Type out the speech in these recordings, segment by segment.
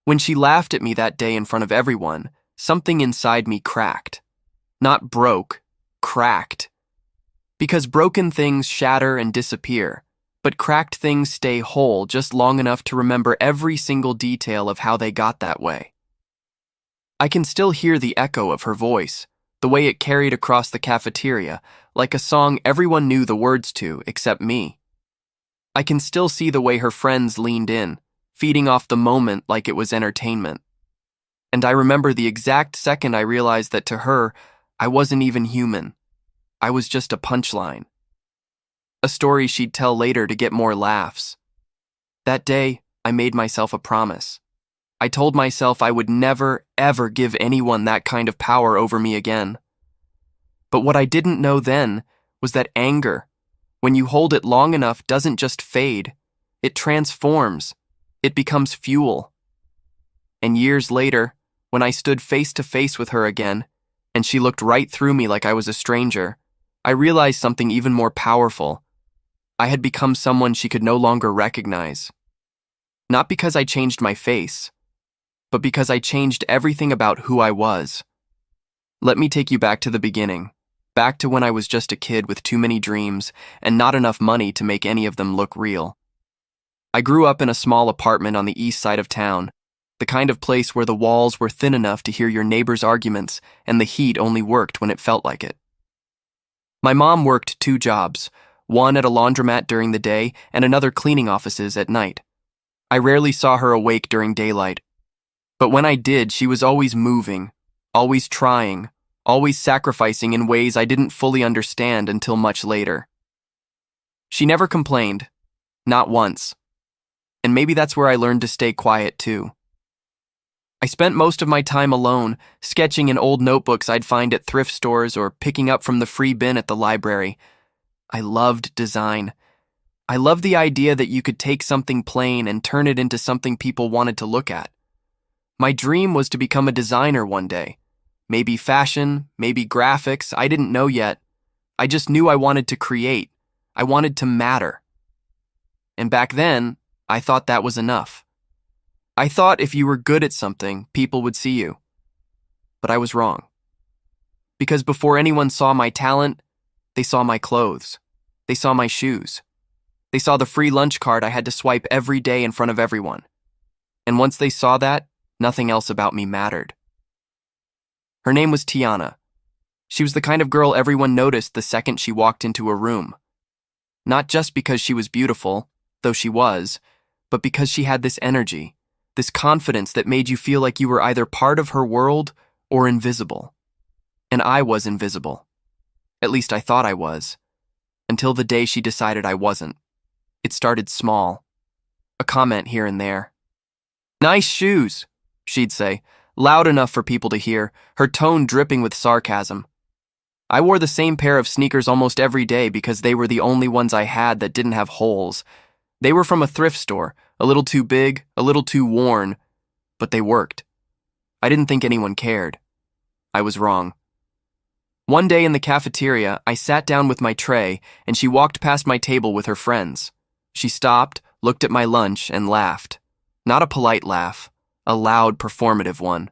When she laughed at me that day in front of everyone, something inside me cracked. Not broke, cracked. Because broken things shatter and disappear, but cracked things stay whole just long enough to remember every single detail of how they got that way. I can still hear the echo of her voice, the way it carried across the cafeteria, like a song everyone knew the words to except me. I can still see the way her friends leaned in, feeding off the moment like it was entertainment. And I remember the exact second I realized that to her, I wasn't even human. I was just a punchline. A story she'd tell later to get more laughs. That day, I made myself a promise. I told myself I would never, ever give anyone that kind of power over me again. But what I didn't know then was that anger, when you hold it long enough, doesn't just fade. It transforms. It becomes fuel. And years later, when I stood face to face with her again, and she looked right through me like I was a stranger, I realized something even more powerful. I had become someone she could no longer recognize. Not because I changed my face, but because I changed everything about who I was. Let me take you back to the beginning, back to when I was just a kid with too many dreams and not enough money to make any of them look real. I grew up in a small apartment on the east side of town, the kind of place where the walls were thin enough to hear your neighbors' arguments and the heat only worked when it felt like it. My mom worked 2 jobs, one at a laundromat during the day and another cleaning offices at night. I rarely saw her awake during daylight, but when I did, she was always moving, always trying, always sacrificing in ways I didn't fully understand until much later. She never complained, not once. And maybe that's where I learned to stay quiet too. I spent most of my time alone, sketching in old notebooks I'd find at thrift stores or picking up from the free bin at the library. I loved design. I loved the idea that you could take something plain and turn it into something people wanted to look at. My dream was to become a designer one day. Maybe fashion, maybe graphics, I didn't know yet. I just knew I wanted to create. I wanted to matter. And back then, I thought that was enough. I thought if you were good at something, people would see you. But I was wrong. Because before anyone saw my talent, they saw my clothes. They saw my shoes. They saw the free lunch card I had to swipe every day in front of everyone. And once they saw that, nothing else about me mattered. Her name was Tiana. She was the kind of girl everyone noticed the second she walked into a room. Not just because she was beautiful, though she was, but because she had this energy, this confidence that made you feel like you were either part of her world or invisible. And I was invisible. At least I thought I was. Until the day she decided I wasn't. It started small. A comment here and there. "Nice shoes," she'd say, loud enough for people to hear, her tone dripping with sarcasm. I wore the same pair of sneakers almost every day because they were the only ones I had that didn't have holes. They were from a thrift store, a little too big, a little too worn, but they worked. I didn't think anyone cared. I was wrong. One day in the cafeteria, I sat down with my tray, and she walked past my table with her friends. She stopped, looked at my lunch, and laughed. Not a polite laugh, a loud, performative one.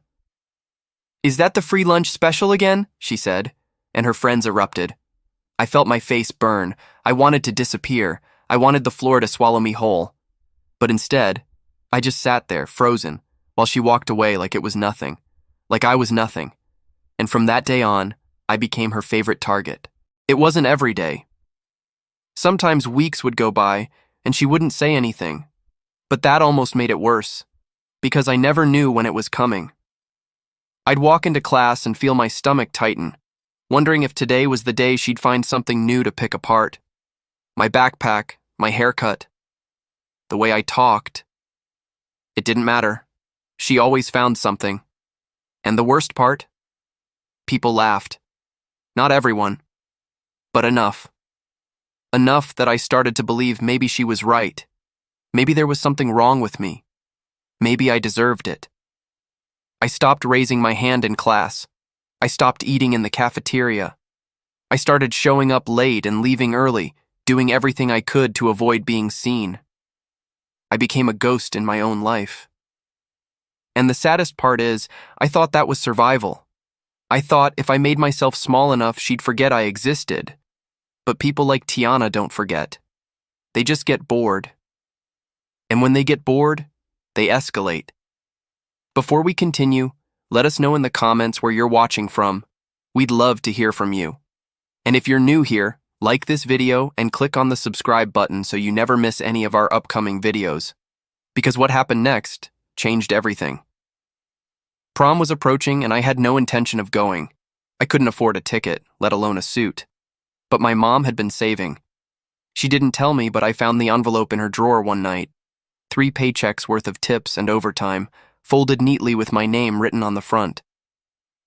"Is that the free lunch special again?" she said, and her friends erupted. I felt my face burn. I wanted to disappear. I wanted the floor to swallow me whole. But instead, I just sat there, frozen, while she walked away like it was nothing, like I was nothing. And from that day on, I became her favorite target. It wasn't every day. Sometimes weeks would go by, and she wouldn't say anything. But that almost made it worse, because I never knew when it was coming. I'd walk into class and feel my stomach tighten, wondering if today was the day she'd find something new to pick apart. My backpack, my haircut, the way I talked. It didn't matter. She always found something. And the worst part? People laughed. Not everyone, but enough. Enough that I started to believe maybe she was right. Maybe there was something wrong with me. Maybe I deserved it. I stopped raising my hand in class. I stopped eating in the cafeteria. I started showing up late and leaving early, doing everything I could to avoid being seen. I became a ghost in my own life. And the saddest part is, I thought that was survival. I thought if I made myself small enough, she'd forget I existed. But people like Tiana don't forget. They just get bored. And when they get bored, they escalate. Before we continue, let us know in the comments where you're watching from. We'd love to hear from you. And if you're new here, like this video and click on the subscribe button so you never miss any of our upcoming videos. Because what happened next changed everything. Prom was approaching and I had no intention of going. I couldn't afford a ticket, let alone a suit. But my mom had been saving. She didn't tell me, but I found the envelope in her drawer one night. 3 paychecks worth of tips and overtime, folded neatly with my name written on the front.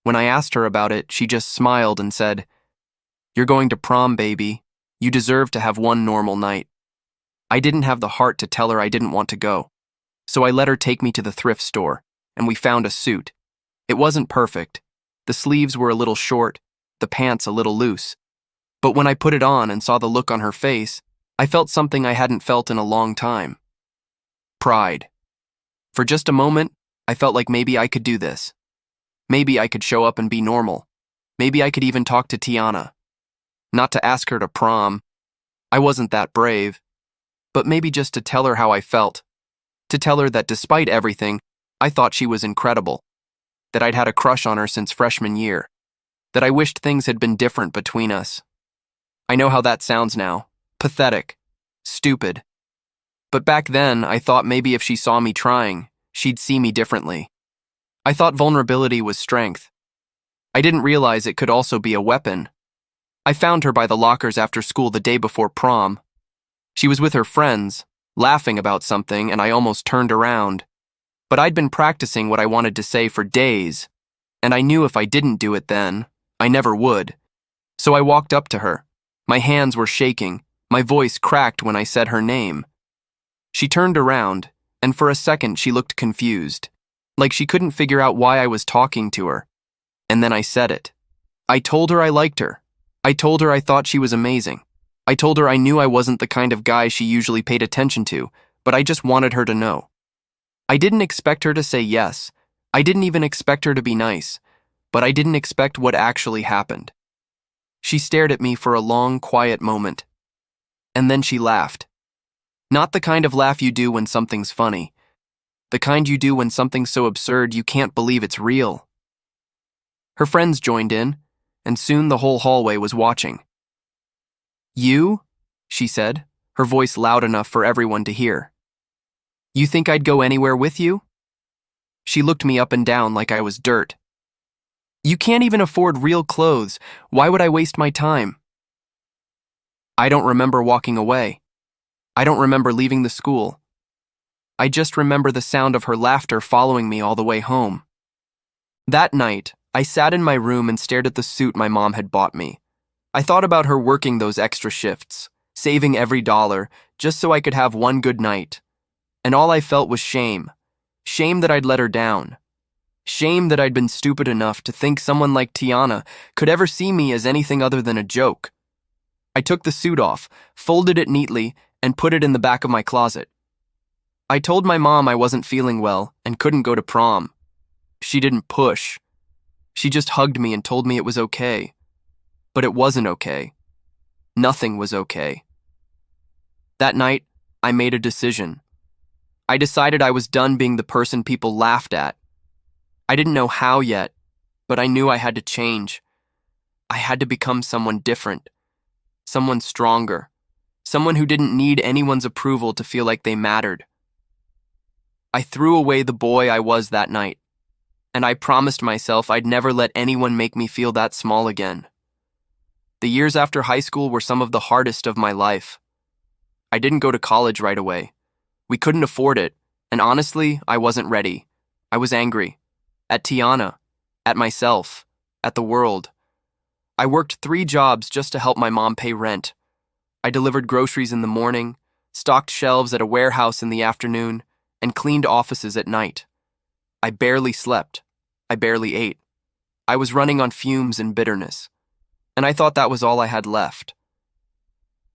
When I asked her about it, she just smiled and said, "You're going to prom, baby. You deserve to have one normal night." I didn't have the heart to tell her I didn't want to go. So I let her take me to the thrift store, and we found a suit. It wasn't perfect. The sleeves were a little short, the pants a little loose. But when I put it on and saw the look on her face, I felt something I hadn't felt in a long time. Pride. For just a moment, I felt like maybe I could do this. Maybe I could show up and be normal. Maybe I could even talk to Tiana. Not to ask her to prom. I wasn't that brave. But maybe just to tell her how I felt. To tell her that despite everything, I thought she was incredible. That I'd had a crush on her since freshman year. That I wished things had been different between us. I know how that sounds now. Pathetic. Stupid. But back then, I thought maybe if she saw me trying, she'd see me differently. I thought vulnerability was strength. I didn't realize it could also be a weapon. I found her by the lockers after school the day before prom. She was with her friends, laughing about something, and I almost turned around. But I'd been practicing what I wanted to say for days, and I knew if I didn't do it then, I never would. So I walked up to her. My hands were shaking, my voice cracked when I said her name. She turned around, and for a second she looked confused, like she couldn't figure out why I was talking to her. And then I said it. I told her I liked her. I told her I thought she was amazing. I told her I knew I wasn't the kind of guy she usually paid attention to, but I just wanted her to know. I didn't expect her to say yes. I didn't even expect her to be nice, but I didn't expect what actually happened. She stared at me for a long, quiet moment. And then she laughed. Not the kind of laugh you do when something's funny. The kind you do when something's so absurd you can't believe it's real. Her friends joined in, and soon the whole hallway was watching. "You?" she said, her voice loud enough for everyone to hear. "You think I'd go anywhere with you?" She looked me up and down like I was dirt. "You can't even afford real clothes. Why would I waste my time?" I don't remember walking away. I don't remember leaving the school. I just remember the sound of her laughter following me all the way home. That night, I sat in my room and stared at the suit my mom had bought me. I thought about her working those extra shifts, saving every dollar, just so I could have one good night. And all I felt was shame. Shame that I'd let her down. Shame that I'd been stupid enough to think someone like Tiana could ever see me as anything other than a joke. I took the suit off, folded it neatly, and put it in the back of my closet. I told my mom I wasn't feeling well and couldn't go to prom. She didn't push. She just hugged me and told me it was okay. But it wasn't okay. Nothing was okay. That night, I made a decision. I decided I was done being the person people laughed at. I didn't know how yet, but I knew I had to change. I had to become someone different, someone stronger, someone who didn't need anyone's approval to feel like they mattered. I threw away the boy I was that night, and I promised myself I'd never let anyone make me feel that small again. The years after high school were some of the hardest of my life. I didn't go to college right away. We couldn't afford it, and honestly, I wasn't ready. I was angry. At Tiana, at myself, at the world. I worked 3 jobs just to help my mom pay rent. I delivered groceries in the morning, stocked shelves at a warehouse in the afternoon, and cleaned offices at night. I barely slept. I barely ate. I was running on fumes and bitterness, and I thought that was all I had left.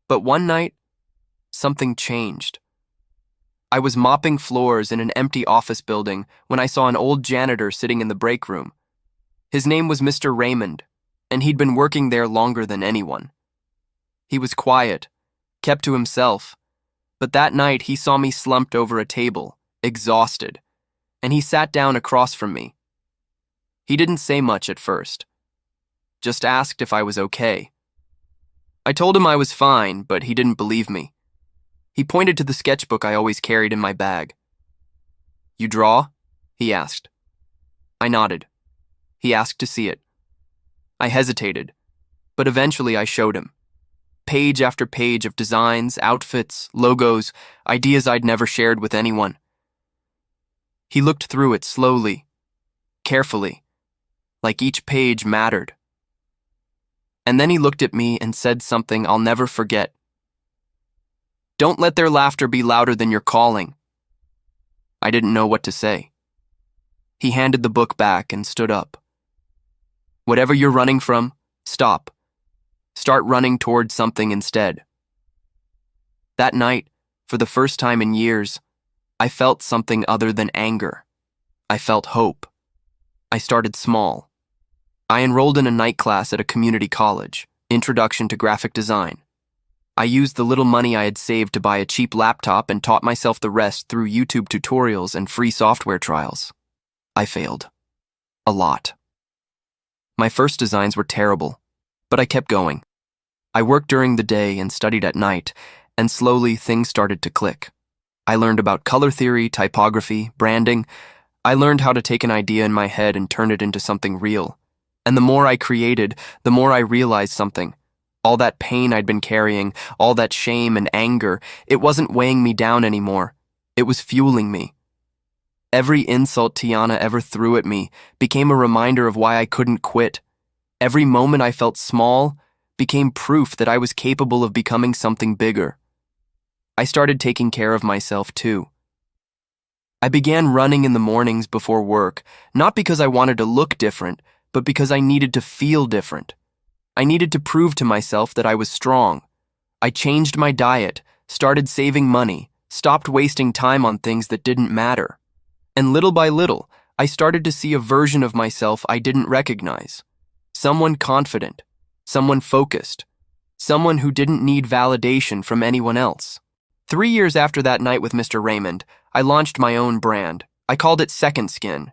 But one night, something changed. I was mopping floors in an empty office building when I saw an old janitor sitting in the break room. His name was Mr. Raymond, and he'd been working there longer than anyone. He was quiet, kept to himself, but that night he saw me slumped over a table, exhausted, and he sat down across from me. He didn't say much at first, just asked if I was okay. I told him I was fine, but he didn't believe me. He pointed to the sketchbook I always carried in my bag. "You draw?" he asked. I nodded. He asked to see it. I hesitated, but eventually I showed him. Page after page of designs, outfits, logos, ideas I'd never shared with anyone. He looked through it slowly, carefully, like each page mattered. And then he looked at me and said something I'll never forget. "Don't let their laughter be louder than your calling." I didn't know what to say. He handed the book back and stood up. "Whatever you're running from, stop. Start running towards something instead." That night, for the first time in years, I felt something other than anger. I felt hope. I started small. I enrolled in a night class at a community college, Introduction to Graphic Design. I used the little money I had saved to buy a cheap laptop and taught myself the rest through YouTube tutorials and free software trials. I failed. A lot. My first designs were terrible, but I kept going. I worked during the day and studied at night, and slowly things started to click. I learned about color theory, typography, branding. I learned how to take an idea in my head and turn it into something real. And the more I created, the more I realized something. All that pain I'd been carrying, all that shame and anger, it wasn't weighing me down anymore. It was fueling me. Every insult Tiana ever threw at me became a reminder of why I couldn't quit. Every moment I felt small became proof that I was capable of becoming something bigger. I started taking care of myself too. I began running in the mornings before work, not because I wanted to look different, but because I needed to feel different. I needed to prove to myself that I was strong. I changed my diet, started saving money, stopped wasting time on things that didn't matter. And little by little, I started to see a version of myself I didn't recognize. Someone confident, someone focused, someone who didn't need validation from anyone else. 3 years after that night with Mr. Raymond, I launched my own brand. I called it Second Skin.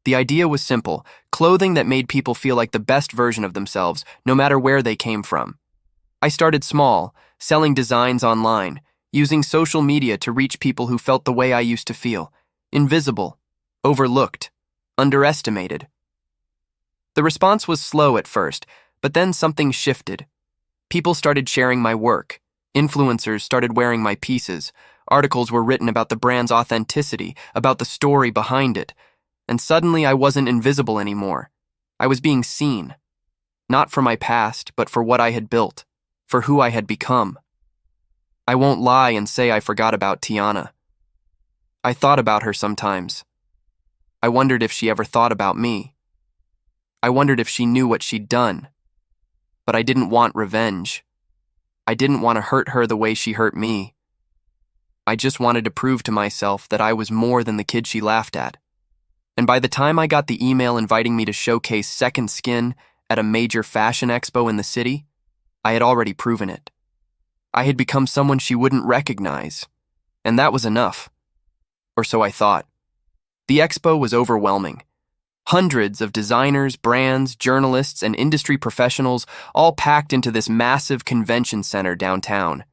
The idea was simple: clothing that made people feel like the best version of themselves, no matter where they came from. I started small, selling designs online, using social media to reach people who felt the way I used to feel: invisible, overlooked, underestimated. The response was slow at first, but then something shifted. People started sharing my work. Influencers started wearing my pieces. Articles were written about the brand's authenticity, about the story behind it. And suddenly I wasn't invisible anymore. I was being seen. Not for my past, but for what I had built, for who I had become. I won't lie and say I forgot about Tiana. I thought about her sometimes. I wondered if she ever thought about me. I wondered if she knew what she'd done. But I didn't want revenge. I didn't want to hurt her the way she hurt me. I just wanted to prove to myself that I was more than the kid she laughed at. And by the time I got the email inviting me to showcase Second Skin at a major fashion expo in the city, I had already proven it. I had become someone she wouldn't recognize, and that was enough. Or so I thought. The expo was overwhelming. Hundreds of designers, brands, journalists, and industry professionals all packed into this massive convention center downtown.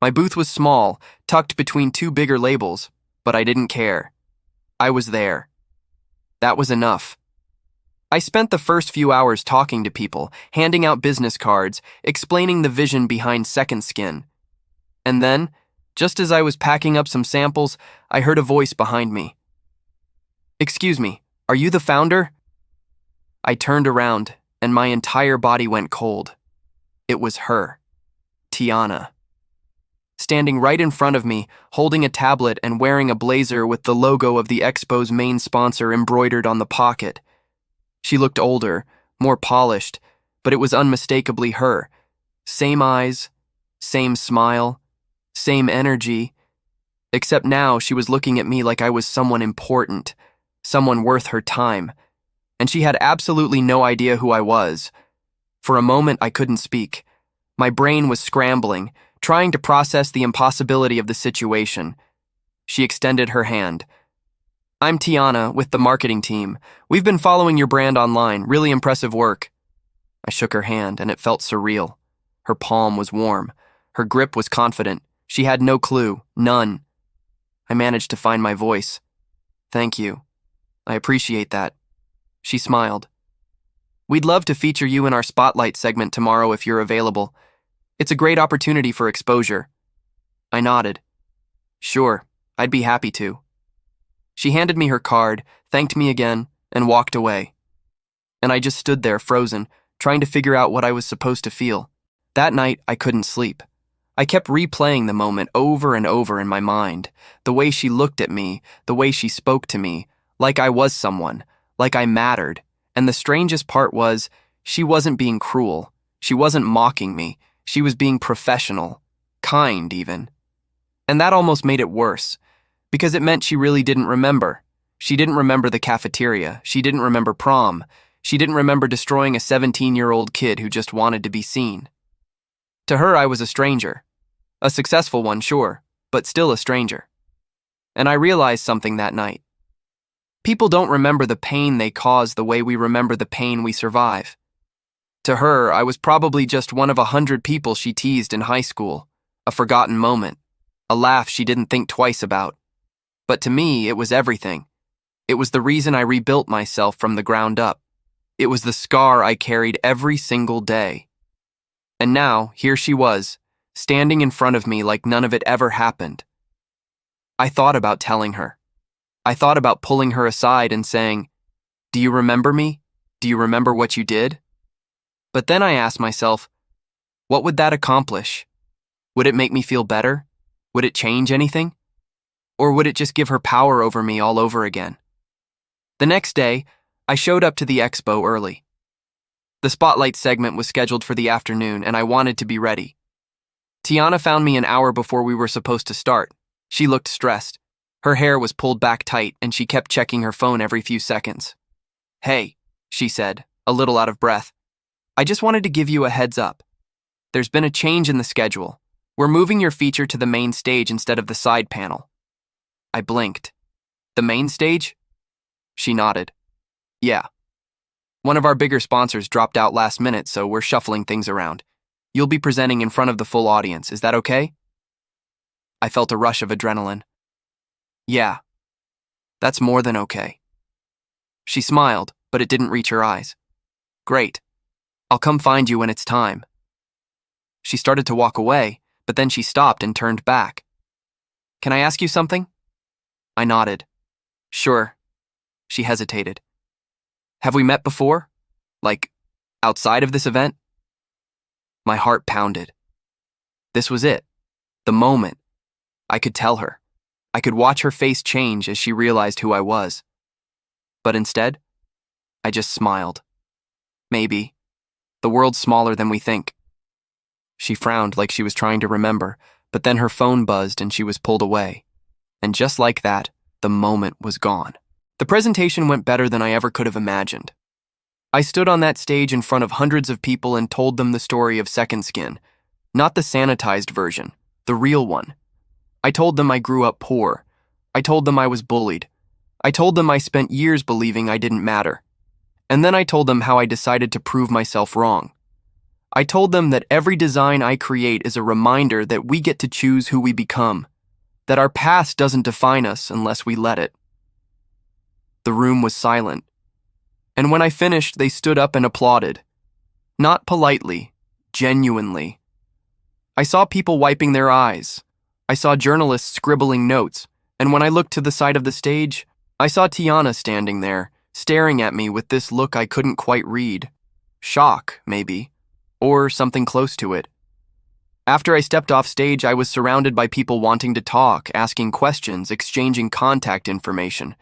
My booth was small, tucked between two bigger labels, but I didn't care. I was there. That was enough. I spent the first few hours talking to people, handing out business cards, explaining the vision behind Second Skin. And then, just as I was packing up some samples, I heard a voice behind me. "Excuse me, are you the founder?" I turned around, and my entire body went cold. It was her, Tiana. Standing right in front of me, holding a tablet and wearing a blazer with the logo of the expo's main sponsor embroidered on the pocket. She looked older, more polished, but it was unmistakably her. Same eyes, same smile, same energy, Except now she was looking at me like I was someone important, someone worth her time, and she had absolutely no idea who I was. For a moment, I couldn't speak. My brain was scrambling, trying to process the impossibility of the situation. She extended her hand. "I'm Tiana, with the marketing team. We've been following your brand online. Really impressive work." I shook her hand, and it felt surreal. Her palm was warm. Her grip was confident. She had no clue, none. I managed to find my voice. "Thank you. I appreciate that." She smiled. "We'd love to feature you in our Spotlight segment tomorrow if you're available. It's a great opportunity for exposure." I nodded. "Sure, I'd be happy to." She handed me her card, thanked me again, and walked away. And I just stood there frozen, trying to figure out what I was supposed to feel. That night, I couldn't sleep. I kept replaying the moment over and over in my mind, the way she looked at me, the way she spoke to me, like I was someone, like I mattered. And the strangest part was, she wasn't being cruel. She wasn't mocking me. She was being professional, kind even. And that almost made it worse, because it meant she really didn't remember. She didn't remember the cafeteria. She didn't remember prom. She didn't remember destroying a 17-year-old kid who just wanted to be seen. To her, I was a stranger. A successful one, sure, but still a stranger. And I realized something that night. People don't remember the pain they cause the way we remember the pain we survive. To her, I was probably just one of 100 people she teased in high school, a forgotten moment, a laugh she didn't think twice about. But to me, it was everything. It was the reason I rebuilt myself from the ground up. It was the scar I carried every single day. And now, here she was, standing in front of me like none of it ever happened. I thought about telling her. I thought about pulling her aside and saying, "Do you remember me? Do you remember what you did?" But then I asked myself, what would that accomplish? Would it make me feel better? Would it change anything? Or would it just give her power over me all over again? The next day, I showed up to the expo early. The Spotlight segment was scheduled for the afternoon, and I wanted to be ready. Tiana found me an hour before we were supposed to start. She looked stressed. Her hair was pulled back tight, and she kept checking her phone every few seconds. "Hey," she said, a little out of breath. "I just wanted to give you a heads up. There's been a change in the schedule. We're moving your feature to the main stage instead of the side panel." I blinked. "The main stage?" She nodded. "Yeah. One of our bigger sponsors dropped out last minute, so we're shuffling things around. You'll be presenting in front of the full audience. Is that okay?" I felt a rush of adrenaline. "Yeah. That's more than okay." She smiled, but it didn't reach her eyes. "Great. I'll come find you when it's time." She started to walk away, but then she stopped and turned back. "Can I ask you something?" I nodded. "Sure." She hesitated. "Have we met before? Like, outside of this event?" My heart pounded. This was it. The moment. I could tell her. I could watch her face change as she realized who I was. But instead, I just smiled. Maybe. The world's smaller than we think. She frowned like she was trying to remember, but then her phone buzzed and she was pulled away. And just like that, the moment was gone. The presentation went better than I ever could have imagined. I stood on that stage in front of hundreds of people and told them the story of Second Skin. Not the sanitized version, the real one. I told them I grew up poor. I told them I was bullied. I told them I spent years believing I didn't matter. And then I told them how I decided to prove myself wrong. I told them that every design I create is a reminder that we get to choose who we become, that our past doesn't define us unless we let it. The room was silent. And when I finished, they stood up and applauded. Not politely, genuinely. I saw people wiping their eyes. I saw journalists scribbling notes, and when I looked to the side of the stage, I saw Tiana standing there, staring at me with this look I couldn't quite read. Shock, maybe, or something close to it. After I stepped off stage, I was surrounded by people wanting to talk, asking questions, exchanging contact information.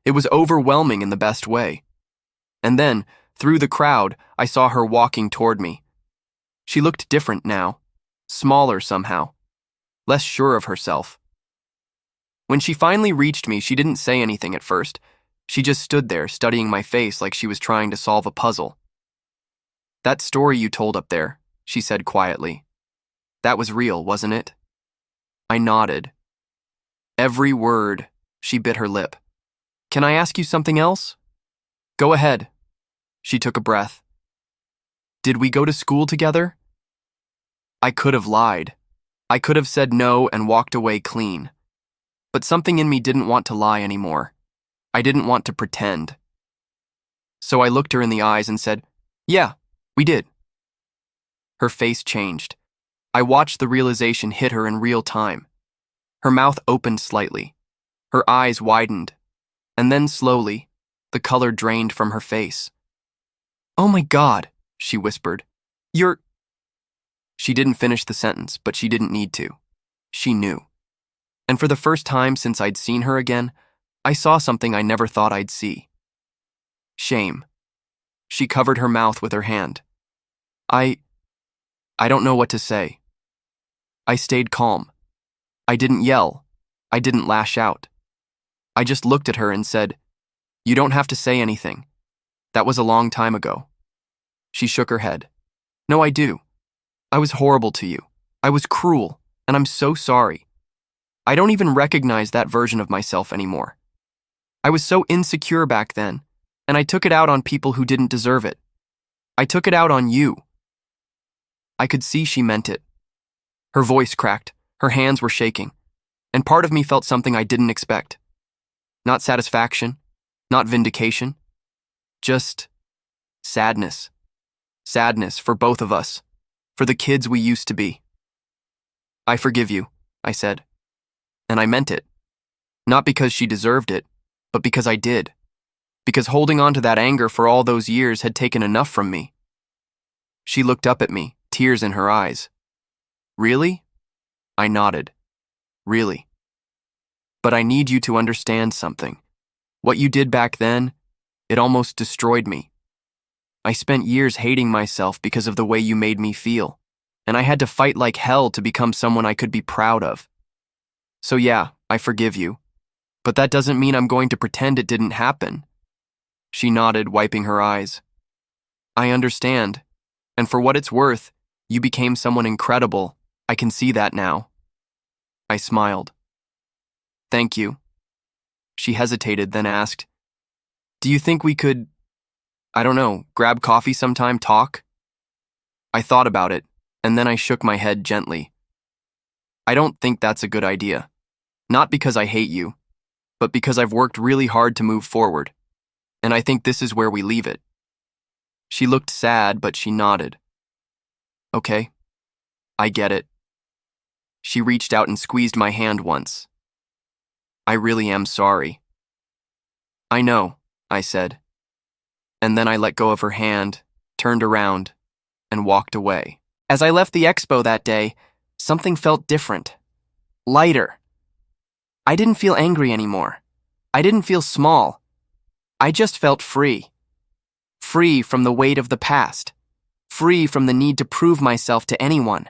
It was overwhelming in the best way. And then, through the crowd, I saw her walking toward me. She looked different now, smaller somehow, less sure of herself. When she finally reached me, she didn't say anything at first. She just stood there, studying my face like she was trying to solve a puzzle. "That story you told up there," she said quietly. "That was real, wasn't it?" I nodded. Every word. She bit her lip. "Can I ask you something else?" "Go ahead." She took a breath. "Did we go to school together?" I could have lied. I could have said no and walked away clean. But something in me didn't want to lie anymore. I didn't want to pretend. So I looked her in the eyes and said, "Yeah, we did." Her face changed. I watched the realization hit her in real time. Her mouth opened slightly. Her eyes widened. And then slowly, the color drained from her face. "Oh my God," she whispered. "You're—" She didn't finish the sentence, but she didn't need to. She knew. And for the first time since I'd seen her again, I saw something I never thought I'd see. Shame. She covered her mouth with her hand. I don't know what to say. I stayed calm. I didn't yell. I didn't lash out. I just looked at her and said, "You don't have to say anything. That was a long time ago." She shook her head. "No, I do. I was horrible to you. I was cruel, and I'm so sorry. I don't even recognize that version of myself anymore. I was so insecure back then, and I took it out on people who didn't deserve it. I took it out on you." I could see she meant it. Her voice cracked, her hands were shaking, and part of me felt something I didn't expect. Not satisfaction, not vindication, just sadness. Sadness for both of us, for the kids we used to be. "I forgive you," I said. And I meant it. Not because she deserved it, but because I did. Because holding on to that anger for all those years had taken enough from me. She looked up at me, tears in her eyes. "Really?" I nodded. "Really. But I need you to understand something. What you did back then, it almost destroyed me. I spent years hating myself because of the way you made me feel, and I had to fight like hell to become someone I could be proud of. So yeah, I forgive you, but that doesn't mean I'm going to pretend it didn't happen." She nodded, wiping her eyes. "I understand, and for what it's worth, you became someone incredible. I can see that now." I smiled. "Thank you." She hesitated, then asked, "Do you think we could, I don't know, grab coffee sometime, talk?" I thought about it, and then I shook my head gently. "I don't think that's a good idea. Not because I hate you, but because I've worked really hard to move forward, and I think this is where we leave it." She looked sad, but she nodded. "Okay, I get it." She reached out and squeezed my hand once. "I really am sorry." "I know," I said. And then I let go of her hand, turned around, and walked away. As I left the expo that day, something felt different. Lighter. I didn't feel angry anymore. I didn't feel small. I just felt free. Free from the weight of the past. Free from the need to prove myself to anyone.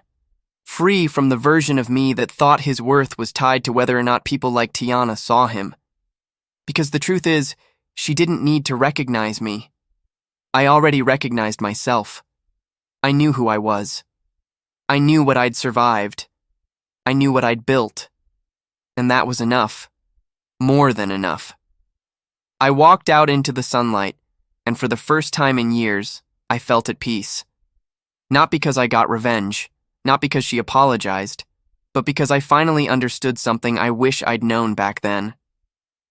Free from the version of me that thought his worth was tied to whether or not people like Tiana saw him. Because the truth is, she didn't need to recognize me. I already recognized myself. I knew who I was. I knew what I'd survived. I knew what I'd built. And that was enough. More than enough. I walked out into the sunlight, and for the first time in years, I felt at peace. Not because I got revenge, not because she apologized, but because I finally understood something I wish I'd known back then.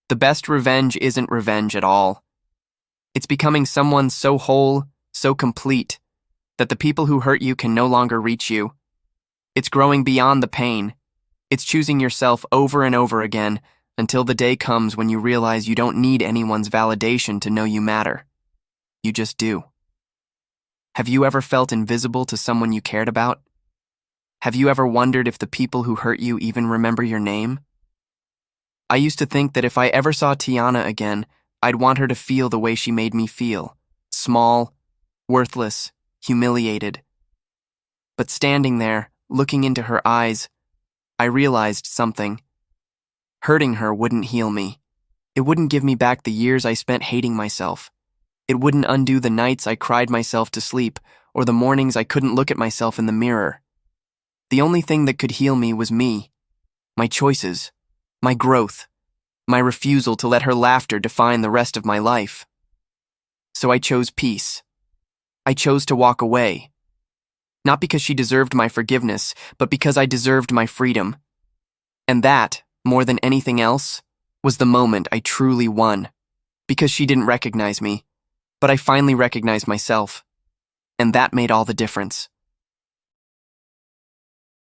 The best revenge isn't revenge at all. It's becoming someone so whole, so complete, that the people who hurt you can no longer reach you. It's growing beyond the pain. It's choosing yourself over and over again until the day comes when you realize you don't need anyone's validation to know you matter. You just do. Have you ever felt invisible to someone you cared about? Have you ever wondered if the people who hurt you even remember your name? I used to think that if I ever saw Tiana again, I'd want her to feel the way she made me feel. Small, worthless, humiliated. But standing there, looking into her eyes, I realized something. Hurting her wouldn't heal me. It wouldn't give me back the years I spent hating myself. It wouldn't undo the nights I cried myself to sleep or the mornings I couldn't look at myself in the mirror. The only thing that could heal me was me, my choices, my growth, my refusal to let her laughter define the rest of my life. So I chose peace. I chose to walk away. Not because she deserved my forgiveness, but because I deserved my freedom. And that, more than anything else, was the moment I truly won. Because she didn't recognize me, but I finally recognized myself. And that made all the difference.